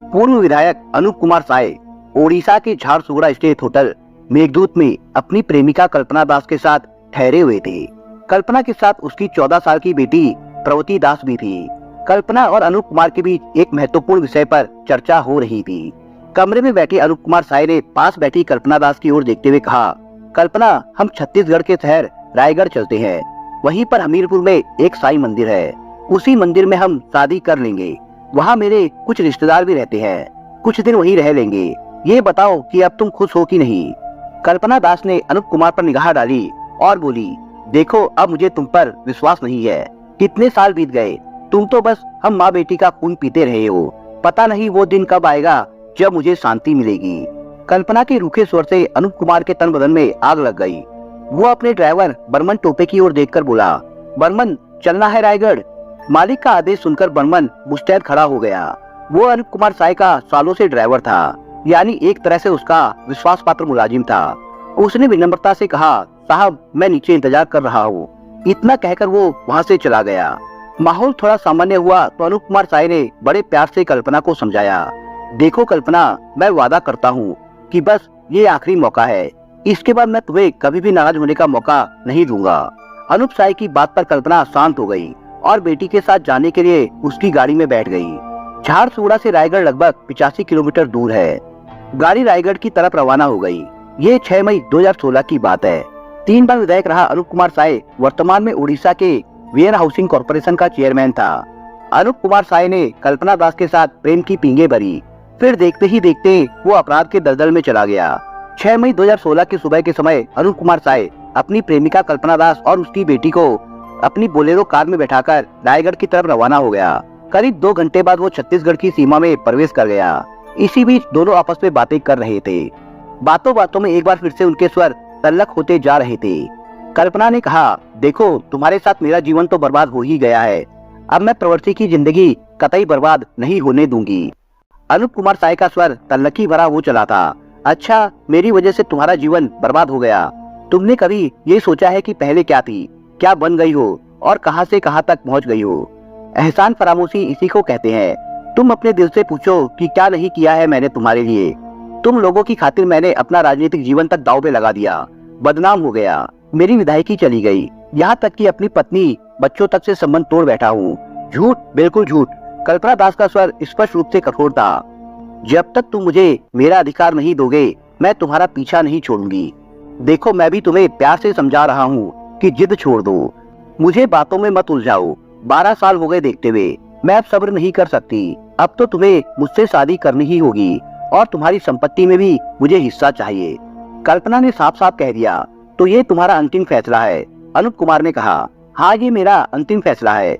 पूर्व विधायक अनूप कुमार साय ओडिशा के झारसुगुड़ा स्थित होटल मेघदूत में अपनी प्रेमिका कल्पना दास के साथ ठहरे हुए थे। कल्पना के साथ उसकी 14 साल की बेटी प्रवती दास भी थी। कल्पना और अनूप कुमार के बीच एक महत्वपूर्ण विषय पर चर्चा हो रही थी। कमरे में बैठे अनूप कुमार साय ने पास बैठी कल्पना दास की ओर देखते हुए कहा, कल्पना, हम छत्तीसगढ़ के शहर रायगढ़ चलते हैं। वहीं पर हमीरपुर में एक साईं मंदिर है। उसी मंदिर में हम शादी कर लेंगे। वहाँ मेरे कुछ रिश्तेदार भी रहते हैं। कुछ दिन वहीं रह लेंगे। ये बताओ कि अब तुम खुश हो कि नहीं। कल्पना दास ने अनूप कुमार पर निगाह डाली और बोली, देखो, अब मुझे तुम पर विश्वास नहीं है। कितने साल बीत गए, तुम तो बस हम माँ बेटी का खून पीते रहे हो। पता नहीं वो दिन कब आएगा जब मुझे शांति मिलेगी। कल्पना के रूखे स्वर से अनूप कुमार के तन बदन में आग लग गई। वो अपने ड्राइवर बर्मन टोपे की ओर देखकर बोला, बर्मन, चलना है रायगढ़। मालिक का आदेश सुनकर बर्मन मुस्तैद खड़ा हो गया। वो अनूप कुमार साय का सालों से ड्राइवर था, यानी एक तरह से उसका विश्वास पात्र मुलाजिम था। उसने विनम्रता से कहा, साहब, मैं नीचे इंतजार कर रहा हूँ। इतना कहकर वो वहाँ से चला गया। माहौल थोड़ा सामान्य हुआ तो अनूप कुमार साय ने बड़े प्यार से कल्पना को समझाया, देखो कल्पना, मैं वादा करता हूँ कि बस ये आखिरी मौका है। इसके बाद मैं तुम्हें कभी भी नाराज होने का मौका नहीं दूंगा। अनूप साय की बात पर कल्पना शांत हो गई और बेटी के साथ जाने के लिए उसकी गाड़ी में बैठ गई। झारसुगुड़ा से रायगढ़ लगभग 85 किलोमीटर दूर है। गाड़ी रायगढ़ की तरफ रवाना हो गई। ये 6 मई 2016 की बात है। 3 बार विधायक रहा अनूप कुमार साय वर्तमान में उड़ीसा के वेयर हाउसिंग कॉर्पोरेशन का चेयरमैन था। अनूप कुमार साय ने कल्पना दास के साथ प्रेम की पींगे भरी। फिर देखते ही देखते वो अपराध के दलदल में चला गया। 6 मई 2016 की सुबह के समय अनूप कुमार साय अपनी प्रेमिका कल्पना दास और उसकी बेटी को अपनी बोलेरो कार में बैठाकर रायगढ़ की तरफ रवाना हो गया। करीब 2 घंटे बाद वो छत्तीसगढ़ की सीमा में प्रवेश कर गया। इसी बीच दोनों आपस में बातें कर रहे थे। बातों बातों में एक बार फिर से उनके स्वर तल्लख होते जा रहे थे। कल्पना ने कहा, देखो, तुम्हारे साथ मेरा जीवन तो बर्बाद हो ही गया है। अब मैं प्रवृत्ति की जिंदगी कतई बर्बाद नहीं होने दूंगी। अनूप कुमार साय का स्वर तल्लखी भरा हो चला था। अच्छा, मेरी वजह से तुम्हारा जीवन बर्बाद हो गया। तुमने कभी ये सोचा है कि पहले क्या थी, क्या बन गई हो और कहां से कहां तक पहुंच गई हो। एहसान फरामोशी इसी को कहते हैं। तुम अपने दिल से पूछो कि क्या नहीं किया है मैंने तुम्हारे लिए। तुम लोगों की खातिर मैंने अपना राजनीतिक जीवन तक दांव पे लगा दिया, बदनाम हो गया, मेरी विधायकी चली गई, यहाँ तक कि अपनी पत्नी बच्चों तक से संबंध तोड़ बैठा हूँ। झूठ, बिल्कुल झूठ। कल्पना दास का स्वर स्पष्ट रूप से कठोर था। जब तक तुम मुझे मेरा अधिकार नहीं दोगे, मैं तुम्हारा पीछा नहीं छोड़ूंगी। देखो, मैं भी तुम्हें प्यार से समझा रहा हूँ कि जिद छोड़ दो, मुझे बातों में मत उलझाओ। 12 साल हो गए देखते हुए, मैं अब सब्र नहीं कर सकती। अब तो तुम्हें मुझसे शादी करनी ही होगी और तुम्हारी संपत्ति में भी मुझे हिस्सा चाहिए। कल्पना ने साफ साफ कह दिया, तो ये तुम्हारा अंतिम फैसला है। अनूप कुमार ने कहा, हाँ, ये मेरा अंतिम फैसला है।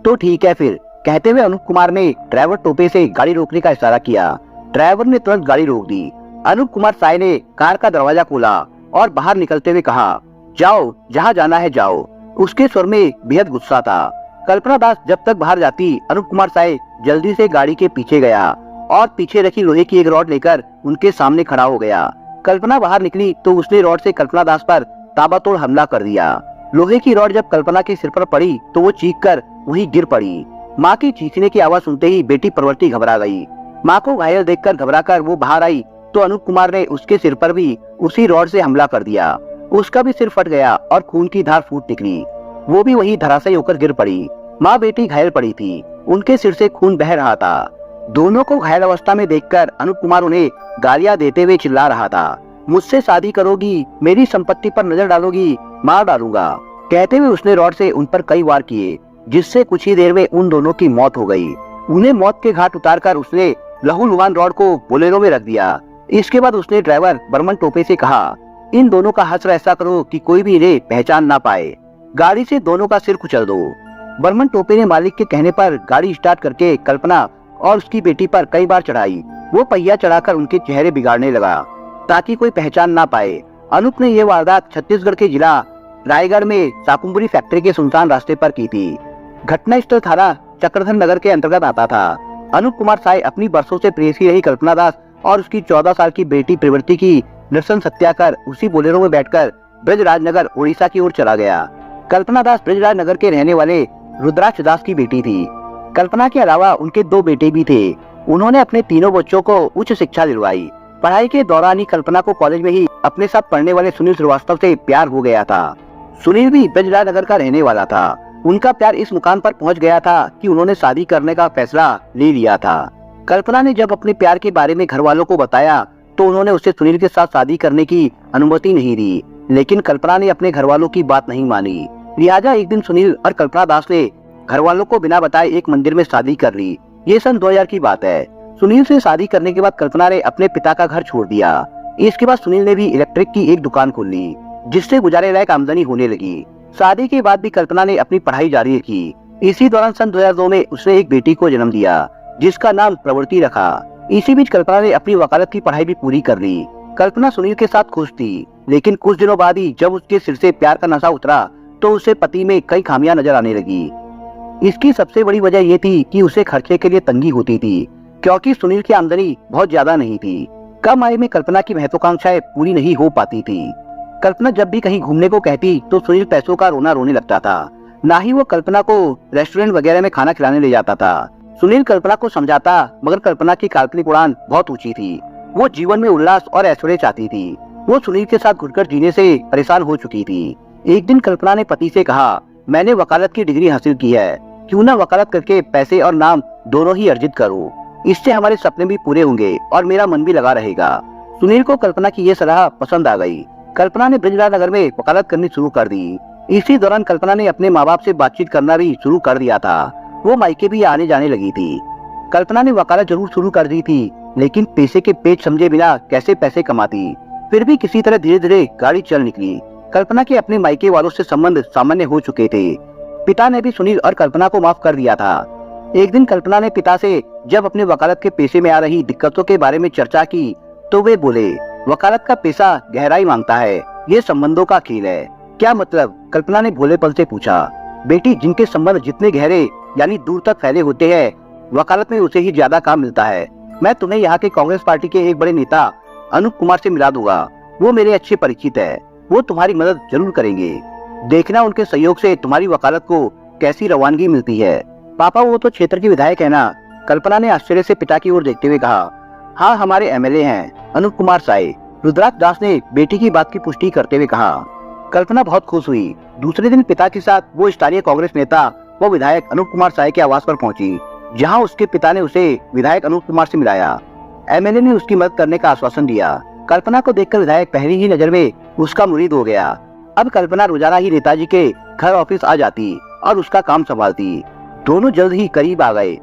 तो ठीक है फिर, कहते हुए अनूप कुमार ने ड्राइवर टोपे से गाड़ी रोकने का इशारा किया। ड्राइवर ने तुरंत गाड़ी रोक दी। अनूप कुमार साय ने कार का दरवाजा खोला और बाहर निकलते हुए कहा, जाओ, जहाँ जाना है जाओ। उसके स्वर में बेहद गुस्सा था। कल्पना दास जब तक बाहर जाती, अनूप कुमार साय जल्दी से गाड़ी के पीछे गया और पीछे रखी लोहे की एक रॉड लेकर उनके सामने खड़ा हो गया। कल्पना बाहर निकली तो उसने रॉड से कल्पना दास पर ताबड़तोड़ हमला कर दिया। लोहे की रॉड जब कल्पना के सिर पर पड़ी तो वो चीखकर वहीं गिर पड़ी। माँ की चीखने की आवाज सुनते ही बेटी प्रवृत्ति घबरा गई। माँ को घायल देखकर घबराकर वो बाहर आई तो अनूप कुमार ने उसके सिर पर भी उसी रॉड से हमला कर दिया। उसका भी सिर फट गया और खून की धार फूट निकली। वो भी वहीं धराशायी होकर गिर पड़ी। माँ बेटी घायल पड़ी थी, उनके सिर से खून बह रहा था। दोनों को घायल अवस्था में देखकर अनूप कुमार उन्हें गालियां देते हुए चिल्ला रहा था, मुझसे शादी करोगी, मेरी संपत्ति पर नजर डालोगी, मार डालूंगा। कहते हुए उसने रॉड से उन पर कई वार किए, जिससे कुछ ही देर में उन दोनों की मौत हो गई। उन्हें मौत के घाट उतारकर उसने लहूलुहान रॉड को बोलेरो में रख दिया। इसके बाद उसने ड्राइवर बर्मन टोपे से कहा, इन दोनों का हश्र ऐसा करो कि कोई भी इन्हें पहचान ना पाए। गाड़ी से दोनों का सिर कुचल दो। बर्मन टोपे ने मालिक के कहने पर गाड़ी स्टार्ट करके कल्पना और उसकी बेटी पर कई बार चढ़ाई। वो पहिया चढ़ाकर उनके चेहरे बिगाड़ने लगा ताकि कोई पहचान ना पाए। अनूप ने यह वारदात छत्तीसगढ़ के जिला रायगढ़ में साकुम्बरी फैक्ट्री के सुनसान रास्ते पर की थी। घटना स्थल थाना चक्रधर नगर के अंतर्गत आता था। अनूप कुमार साय अपनी बरसों से प्रेयसी रही कल्पना दास और उसकी 14 साल की बेटी प्रवृत्ति की नृशंस हत्या कर उसी बोलेरो में बैठकर ब्रजराज नगर उड़ीसा की ओर चला गया। कल्पना दास ब्रजराज नगर के रहने वाले रुद्राक्ष दास की बेटी थी। कल्पना के अलावा उनके 2 बेटे भी थे। उन्होंने अपने तीनों बच्चों को उच्च शिक्षा दिलवाई। पढ़ाई के दौरान ही कल्पना को कॉलेज में ही अपने साथ पढ़ने वाले सुनील श्रीवास्तव से प्यार हो गया था। सुनील भी ब्रजराज नगर का रहने वाला था। उनका प्यार इस मुकाम पर पहुंच गया था कि उन्होंने शादी करने का फैसला ले लिया था। कल्पना ने जब अपने प्यार के बारे में घर वालों को बताया तो उन्होंने उससे सुनील के साथ शादी करने की अनुमति नहीं दी, लेकिन कल्पना ने अपने घर वालों की बात नहीं मानी। लिहाजा एक दिन सुनील और कल्पना दास ने घर वालों को बिना बताए एक मंदिर में शादी कर ली। ये सन 2000 की बात है। सुनील से शादी करने के बाद कल्पना ने अपने पिता का घर छोड़ दिया। इसके बाद सुनील ने भी इलेक्ट्रिक की एक दुकान खोल ली, जिससे गुजारे लायक आमदनी होने लगी। शादी के बाद भी कल्पना ने अपनी पढ़ाई जारी रखी। इसी दौरान सन 2002 में उसने एक बेटी को जन्म दिया, जिसका नाम प्रवृत्ति रखा। इसी बीच कल्पना ने अपनी वकालत की पढ़ाई भी पूरी कर ली। कल्पना सुनील के साथ खुश थी, लेकिन कुछ दिनों बाद ही जब उसके सिर से प्यार का नशा उतरा तो उसे पति में कई खामियां नजर आने लगी। इसकी सबसे बड़ी वजह ये थी कि उसे खर्चे के लिए तंगी होती थी, क्योंकि सुनील की आमदनी बहुत ज्यादा नहीं थी। कम आय में कल्पना की महत्वाकांक्षाएं पूरी नहीं हो पाती थी। कल्पना जब भी कहीं घूमने को कहती तो सुनील पैसों का रोना रोने लगता था। ना ही वो कल्पना को रेस्टोरेंट वगैरह में खाना खिलाने ले जाता था। सुनील कल्पना को समझाता, मगर कल्पना की काल्पनिक उड़ान बहुत ऊंची थी। वो जीवन में उल्लास और ऐश्वर्य चाहती थी। वो सुनील के साथ घुटकर जीने से परेशान हो चुकी थी। एक दिन कल्पना ने पति से कहा, मैंने वकालत की डिग्री हासिल की है, क्यों ना वकालत करके पैसे और नाम दोनों ही अर्जित करूं। इससे हमारे सपने भी पूरे होंगे और मेरा मन भी लगा रहेगा। सुनील को कल्पना की ये सलाह पसंद आ गई। कल्पना ने ब्रजराज नगर में वकालत करनी शुरू कर दी। इसी दौरान कल्पना ने अपने माँ बाप से बातचीत करना भी शुरू कर दिया था। वो मायके भी आने जाने लगी थी। कल्पना ने वकालत जरूर शुरू कर दी थी, लेकिन पैसे के पेच समझे बिना कैसे पैसे कमाती। फिर भी किसी तरह धीरे धीरे गाड़ी चल निकली। कल्पना के अपने मायके वालों से संबंध सामान्य हो चुके थे। पिता ने भी सुनील और कल्पना को माफ कर दिया था। एक दिन कल्पना ने पिता से जब अपने वकालत के पेशे में आ रही दिक्कतों के बारे में चर्चा की तो वे बोले, वकालत का पेशा गहराई मांगता है, ये संबंधों का खेल है। क्या मतलब? कल्पना ने भोलेपन से पूछा। बेटी, जिनके संबंध जितने गहरे यानी दूर तक फैले होते हैं, वकालत में उसे ही ज्यादा काम मिलता है। मैं तुम्हें यहाँ के कांग्रेस पार्टी के एक बड़े नेता अनूप कुमार से मिला दूंगा। वो मेरे अच्छे परिचित है, वो तुम्हारी मदद जरूर करेंगे। देखना उनके सहयोग से तुम्हारी वकालत को कैसी रवानगी मिलती है। पापा, वो तो क्षेत्र के विधायक है ना? कल्पना ने आश्चर्य से पिता की ओर देखते हुए कहा। हाँ, हमारे एमएलए हैं, अनूप कुमार साय। रुद्राक्ष दास ने बेटी की बात की पुष्टि करते हुए कहा। कल्पना बहुत खुश हुई। दूसरे दिन पिता के साथ वो स्थानीय कांग्रेस नेता व विधायक अनूप कुमार साय के आवास पर पहुंची, जहां उसके पिता ने उसे विधायक अनूप कुमार से मिलाया। एमएलए ने उसकी मदद करने का आश्वासन दिया। कल्पना को देखकर विधायक पहली ही नजर में उसका मुरीद हो गया। अब कल्पना रोजाना ही नेताजी के घर ऑफिस आ जाती और उसका काम संभालती। दोनों जल्द ही करीब आ गए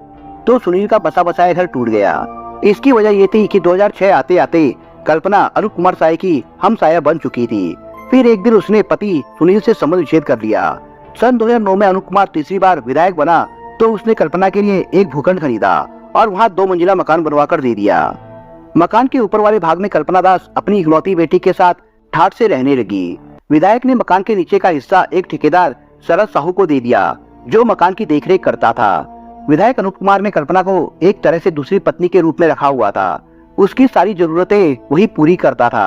तो सुनील का बसा बसाया घर टूट गया। इसकी वजह ये थी कि 2006 आते आते कल्पना अनूप कुमार साय की हमसाया बन चुकी थी। फिर एक दिन उसने पति सुनील से संबंध विच्छेद कर लिया। सन 2009 में अनूप कुमार तीसरी बार विधायक बना तो उसने कल्पना के लिए एक भूखंड खरीदा और वहाँ 2 मंजिला मकान बनवा कर दे दिया। मकान के ऊपर वाले भाग में कल्पना दास अपनी इकलौती बेटी के साथ ठाठ से रहने लगी। विधायक ने मकान के नीचे का हिस्सा एक ठेकेदार शरद साहू को दे दिया, जो मकान की देखरेख करता था। विधायक अनूप कुमार ने कल्पना को एक तरह से दूसरी पत्नी के रूप में रखा हुआ था। उसकी सारी जरूरतें वही पूरी करता था।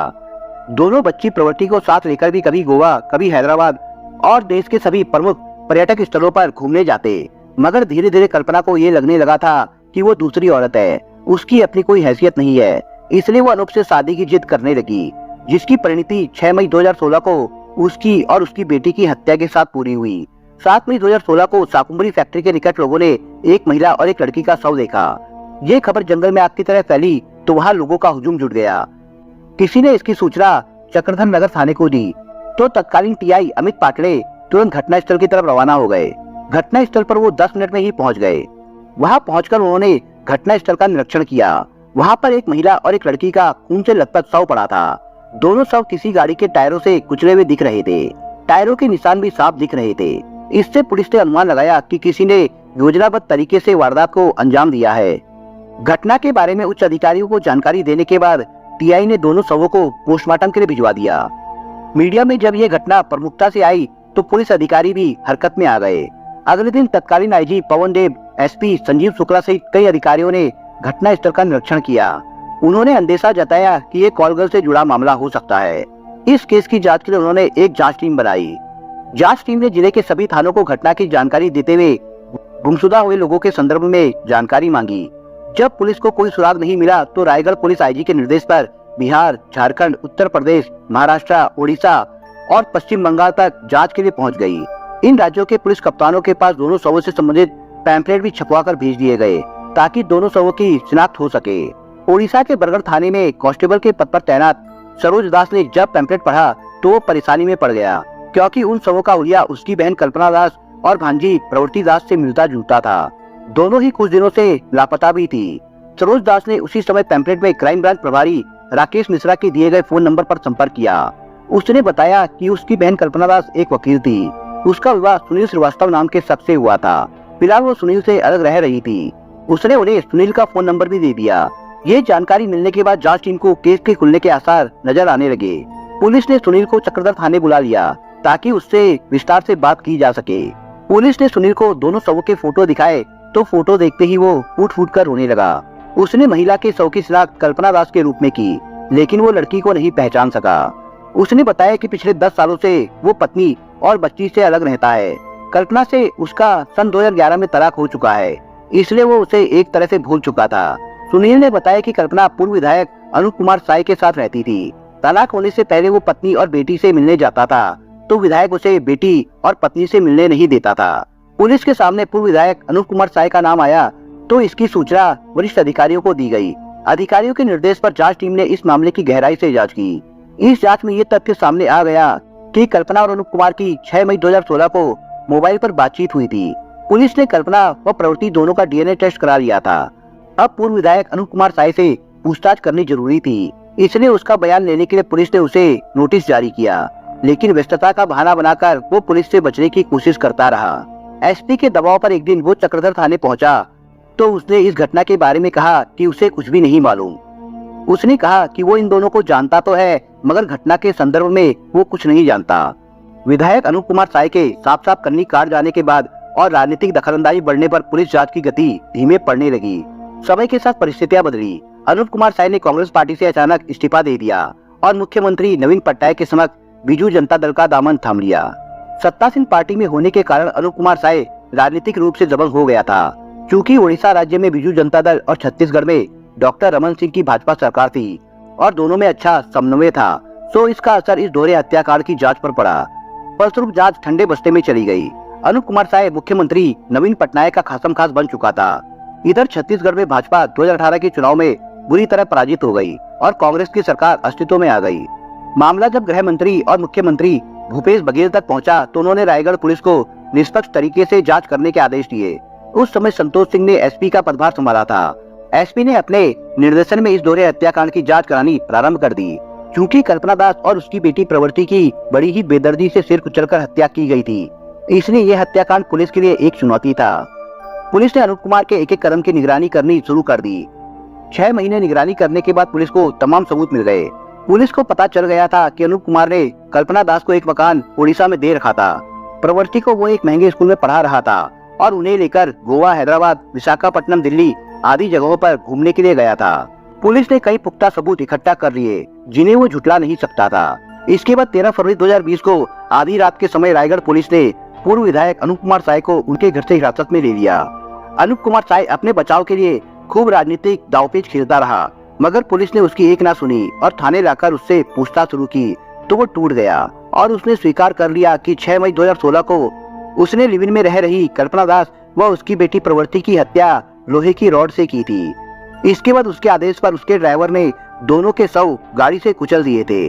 दोनों बच्ची प्रवृत्ति को साथ लेकर भी कभी गोवा, कभी हैदराबाद और देश के सभी प्रमुख पर्यटक स्थलों पर घूमने जाते। मगर धीरे धीरे कल्पना को ये लगने लगा था कि वो दूसरी औरत है, उसकी अपनी कोई हैसियत नहीं है। इसलिए वो अनूप से शादी की जिद करने लगी, जिसकी परिणति 6 मई 2016 को उसकी और उसकी बेटी की हत्या के साथ पूरी हुई। 7 मई 2016 को साकुम्बरी फैक्ट्री के निकट लोगों ने एक महिला और एक लड़की का शव देखा। ये खबर जंगल में आग की तरह फैली तो वहाँ लोगों का हुजूम जुट गया। किसी ने इसकी सूचना चक्रधर नगर थाने को दी तो तत्कालीन टीआई अमित पाटले तुरंत घटना स्थल की तरफ रवाना हो गए। घटना स्थल पर वो 10 मिनट में ही पहुंच गए। वहां पहुंचकर उन्होंने घटना स्थल का निरीक्षण किया। वहां पर एक महिला और एक लड़की का खून से लथपथ शव पड़ा था। दोनों शव किसी गाड़ी के टायरों से कुचले हुए दिख रहे थे। टायरों के निशान भी साफ दिख रहे थे। इससे पुलिस ने अनुमान लगाया कि किसी ने योजनाबद्ध तरीके से वारदात को अंजाम दिया है। घटना के बारे में उच्च अधिकारियों को जानकारी देने के बाद टीआई ने दोनों शवों को पोस्टमार्टम के लिए भिजवा दिया। मीडिया में जब यह घटना प्रमुखता से आई तो पुलिस अधिकारी भी हरकत में आ गए। अगले दिन तत्कालीन आईजी पवन देव, एसपी संजीव शुक्ला सहित कई अधिकारियों ने घटना स्थल का निरीक्षण किया। उन्होंने अंदेशा जताया कि ये कॉलगर्ल से जुड़ा मामला हो सकता है। इस केस की जांच के लिए उन्होंने एक जांच टीम बनाई। जांच टीम ने जिले के सभी थानों को घटना की जानकारी देते हुए गुमशुदा हुए लोगों के संदर्भ में जानकारी मांगी। जब पुलिस को कोई सुराग नहीं मिला तो रायगढ़ पुलिस आईजी के निर्देश पर बिहार, झारखंड, उत्तर प्रदेश, महाराष्ट्र, उड़ीसा और पश्चिम बंगाल तक जांच के लिए पहुंच गई। इन राज्यों के पुलिस कप्तानों के पास दोनों शवों से संबंधित पैम्फलेट भी छपवाकर भेज दिए गए ताकि दोनों शवों की शिनाख्त हो सके। उड़ीसा के बरगढ़ थाने में कांस्टेबल के पद पर तैनात सरोज दास ने जब पैम्फलेट पढ़ा तो वो परेशानी में पड़ गया, क्योंकि उन शवों का हुलिया उसकी बहन कल्पना दास और भांजी प्रवृत्ति दास से मिलता जुलता था। दोनों ही कुछ दिनों से लापता भी थी। सरोज दास ने उसी समय पैम्फलेट में क्राइम ब्रांच प्रभारी राकेश मिश्रा के दिए गए फोन नंबर पर संपर्क किया। उसने बताया कि उसकी बहन कल्पना दास एक वकील थी। उसका विवाह सुनील श्रीवास्तव नाम के शख्स से हुआ था। फिलहाल वो सुनील से अलग रह रही थी। उसने उन्हें सुनील का फोन नंबर भी दे दिया। ये जानकारी मिलने के बाद जांच टीम को केस के खुलने के आसार नजर आने लगे। पुलिस ने सुनील को चक्रधर थाने बुला लिया ताकि उससे विस्तार से बात की जा सके। पुलिस ने सुनील को दोनों शवों के फोटो दिखाए तो फोटो देखते ही वो फूट फूट कर रोने लगा। उसने महिला के शव की शिनाख्त कल्पना दास के रूप में की, लेकिन वो लड़की को नहीं पहचान सका। उसने बताया कि पिछले 10 सालों से वो पत्नी और बच्ची से अलग रहता है। कल्पना से उसका सन 2011 में तलाक हो चुका है, इसलिए वो उसे एक तरह से भूल चुका था। सुनील ने बताया कि कल्पना पूर्व विधायक अनूप कुमार साय के साथ रहती थी। तलाक होने से पहले वो पत्नी और बेटी से मिलने जाता था तो विधायक उसे बेटी और पत्नी से मिलने नहीं देता था। पुलिस के सामने पूर्व विधायक अनूप कुमार साय का नाम आया तो इसकी सूचना वरिष्ठ अधिकारियों को दी गई। अधिकारियों के निर्देश पर जांच टीम ने इस मामले की गहराई से जांच की। इस जांच में ये तथ्य सामने आ गया कि कल्पना और अनूप कुमार की 6 मई 2016 को मोबाइल पर बातचीत हुई थी। पुलिस ने कल्पना व प्रवृत्ति दोनों का डीएनए टेस्ट करा लिया था। अब पूर्व विधायक अनूप कुमार साय से पूछताछ करनी जरूरी थी, इसलिए उसका बयान लेने के लिए पुलिस ने उसे नोटिस जारी किया, लेकिन व्यस्तता का बहाना बनाकर वो पुलिस से बचने की कोशिश करता रहा। एसपी के दबाव पर एक दिन वो चक्रधर थाने पहुंचा तो उसने इस घटना के बारे में कहा कि उसे कुछ भी नहीं मालूम। उसने कहा कि वो इन दोनों को जानता तो है, मगर घटना के संदर्भ में वो कुछ नहीं जानता। विधायक अनूप कुमार साय के साफ साफ कन्नी काट जाने के बाद और राजनीतिक दखलंदाजी बढ़ने पर पुलिस जांच की गति धीमे पड़ने लगी। समय के साथ परिस्थितियां बदली। अनूप कुमार साय ने कांग्रेस पार्टी से अचानक इस्तीफा दे दिया और मुख्यमंत्री नवीन पटनायक के समक्ष बीजू जनता दल का दामन थाम लिया। सत्तासीन पार्टी में होने के कारण अनूप कुमार साय राजनीतिक रूप से दबंग हो गया था। चूंकि उड़ीसा राज्य में बीजू जनता दल और छत्तीसगढ़ में डॉक्टर रमन सिंह की भाजपा सरकार थी और दोनों में अच्छा समन्वय था, तो इसका असर इस दोहरे हत्याकांड की जांच पर पड़ा। फलस्वरूप जांच ठंडे बस्ते में चली गई। अनूप कुमार साय मुख्यमंत्री नवीन पटनायक का खासम खास बन चुका था। इधर छत्तीसगढ़ में भाजपा 2018 के चुनाव में बुरी तरह पराजित हो गई और कांग्रेस की सरकार अस्तित्व में आ गई। मामला जब गृह मंत्री और मुख्यमंत्री भूपेश बघेल तक पहुंचा तो उन्होंने रायगढ़ पुलिस को निष्पक्ष तरीके से जांच करने के आदेश दिए। उस समय संतोष सिंह ने एसपी का पदभार संभाला था। एसपी ने अपने निर्देशन में इस दोहरे हत्याकांड की जांच करानी प्रारंभ कर दी। चूंकि कल्पना दास और उसकी बेटी प्रवृत्ति की बड़ी ही बेदर्दी से सिर कुचलकर हत्या की गई थी, इसलिए यह हत्याकांड पुलिस के लिए एक चुनौती था। पुलिस ने अनूप कुमार के एक एक कदम की निगरानी करनी शुरू कर दी। 6 महीने निगरानी करने के बाद पुलिस को तमाम सबूत मिल गए। पुलिस को पता चल गया था कि अनूप कुमार ने कल्पना दास को एक मकान उड़ीसा में दे रखा था। प्रवृत्ति को वो एक महंगे स्कूल में पढ़ा रहा था और उन्हें लेकर गोवा, हैदराबाद, विशाखापट्टनम, दिल्ली आदि जगहों पर घूमने के लिए गया था। पुलिस ने कई पुख्ता सबूत इकट्ठा कर लिए जिन्हें वो झुटला नहीं सकता था। इसके बाद 13 फरवरी 2020 को आधी रात के समय रायगढ़ पुलिस ने पूर्व विधायक अनूप कुमार साय को उनके घर से हिरासत में ले लिया। अनूप कुमार साय अपने बचाव के लिए खूब राजनीतिक दांवपेच खेलता रहा, मगर पुलिस ने उसकी एक ना सुनी और थाने लाकर उससे पूछताछ शुरू की तो वो टूट गया और उसने स्वीकार कर लिया कि 6 मई 2016 को उसने लिव इन में रह रही कल्पना दास व उसकी बेटी प्रवृत्ति की हत्या लोहे की रॉड से की थी। इसके बाद उसके आदेश पर उसके ड्राइवर ने दोनों के शव गाड़ी से कुचल दिए थे।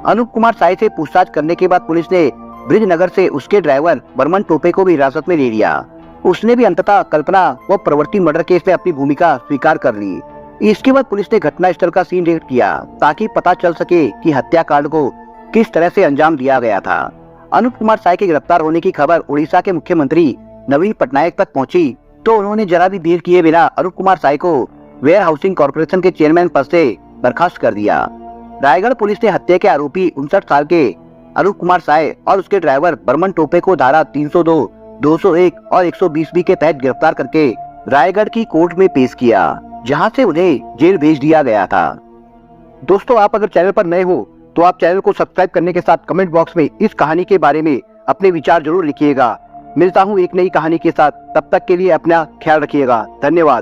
अनूप कुमार साय से पूछताछ करने के बाद पुलिस ने ब्रिजनगर से उसके ड्राइवर बर्मन टोपे को भी हिरासत में ले लिया। उसने भी अंततः कल्पना व प्रवृत्ति मर्डर केस में अपनी भूमिका स्वीकार कर ली। इसके बाद पुलिस ने घटना स्थल का सीन रेड किया ताकि पता चल सके कि हत्याकांड को किस तरह से अंजाम दिया गया था। अनूप कुमार साय के गिरफ्तार होने की खबर उड़ीसा के मुख्यमंत्री नवीन पटनायक तक पहुंची तो उन्होंने जरा भी देर किए बिना अनूप कुमार साय को वेयर हाउसिंग कॉर्पोरेशन के चेयरमैन पद से बर्खास्त कर दिया। रायगढ़ पुलिस ने हत्या के आरोपी 59 साल के अनूप कुमार साय और उसके ड्राइवर बर्मन टोपे को धारा 302, 201 और 120B के तहत गिरफ्तार करके रायगढ़ की कोर्ट में पेश किया, जहां से उन्हें जेल भेज दिया गया था। दोस्तों, आप अगर चैनल पर नए हो तो आप चैनल को सब्सक्राइब करने के साथ कमेंट बॉक्स में इस कहानी के बारे में अपने विचार जरूर लिखिएगा। मिलता हूँ एक नई कहानी के साथ, तब तक के लिए अपना ख्याल रखिएगा। धन्यवाद।